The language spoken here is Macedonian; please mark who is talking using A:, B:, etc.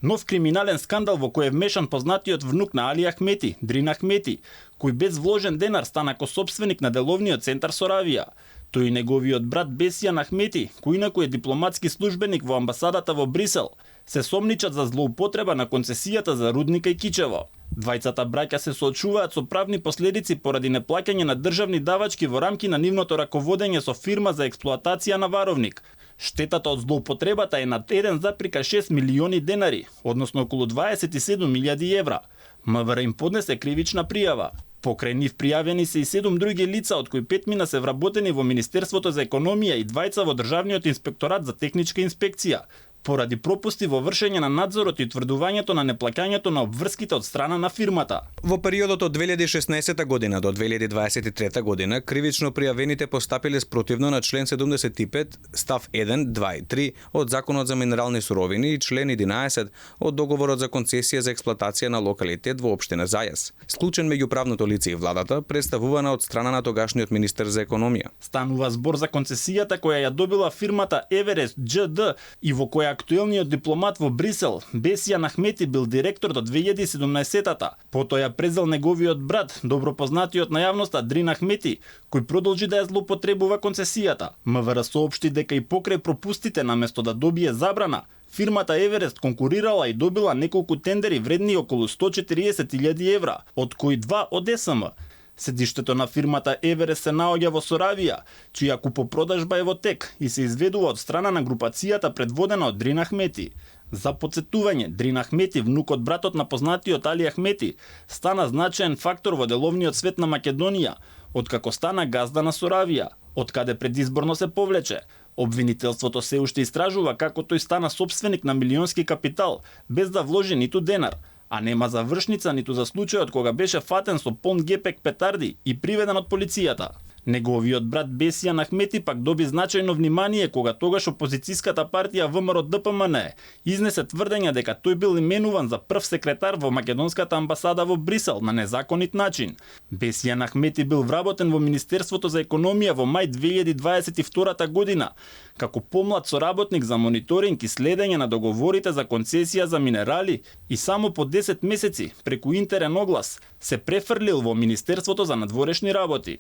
A: Нов криминален скандал во кој е вмешан познатиот внук на Али Ахмети, Дрин Ахмети, кој без вложен денар стана косопственик на деловниот центар Соравија. Тој и неговиот брат Бесијан Ахмети, кој инаку е дипломатски службеник во амбасадата во Брисел, се сомничат за злоупотреба на концесијата за рудника и Кичево. Двајцата браќа се соочуваат со правни последици поради неплаќање на државни давачки во рамки на нивното раководење со фирма за експлоатација на варовник. Штетата од злоупотребата е над 1,6 милиони денари, односно околу 27.000 евра. МВР им поднесе кривична пријава. Покрај нив пријавени се и 7 други лица, од кои 5 мина се вработени во Министерството за економија и 2 во Државниот инспекторат за техничка инспекција, поради пропусти во вршење на надзорот и утврдувањето на неплаќањето на обврските од страна на фирмата.
B: Во периодот од 2016 година до 2023 година кривично пријавените постапиле спротивно на член 75 став 1, 2 и 3 од Законот за минерални суровини и член 11 од Договорот за концесија за експлоатација на локалитет во општина Зајас, склучен меѓу правното лице и владата, представувана од страна на тогашниот министер за економија.
A: Станува збор за концесијата која ја добила фирмата Еверест џд и во која актуелниот дипломат во Брисел, Бесијан Ахмети, бил директор до 2017-та. Потоа ја презел неговиот брат, добро познатиот на јавноста Дрин Ахмети, кој продолжи да ја злоупотребува концесијата. МВР соопшти дека и покрај пропустите наместо да добие забрана, фирмата Еверест конкурирала и добила неколку тендери вредни околу 140.000 евра, од кои 2 од СМ. Седиштето на фирмата Еверест се наоѓа во Соравија, чија купопродажба е во тек и се изведува од страна на групацијата предводена од Дрин Ахмети. За потсетување, Дрин Ахмети, внук од братот на познатиот Али Ахмети, стана значаен фактор во деловниот свет на Македонија, откако стана газда на Соравија, откаде предизборно се повлече. Обвинителството се уште истражува како тој стана сопственик на милионски капитал, без да вложи ниту денар, а нема завршница ниту за случајот кога беше фатен со полн гепек петарди и приведен од полицијата. Неговиот брат Бесијан Ахмети пак доби значајно внимание кога тогаш опозицијската партија ВМРО ДПМН изнесе тврдења дека тој бил именуван за прв секретар во македонската амбасада во Брисел на незаконит начин. Бесијан Ахмети бил вработен во Министерството за економија во мај 2022 година како помлад соработник за мониторинг и следење на договорите за концесија за минерали и само по 10 месеци преку интерен оглас се префрлил во Министерството за надворешни работи.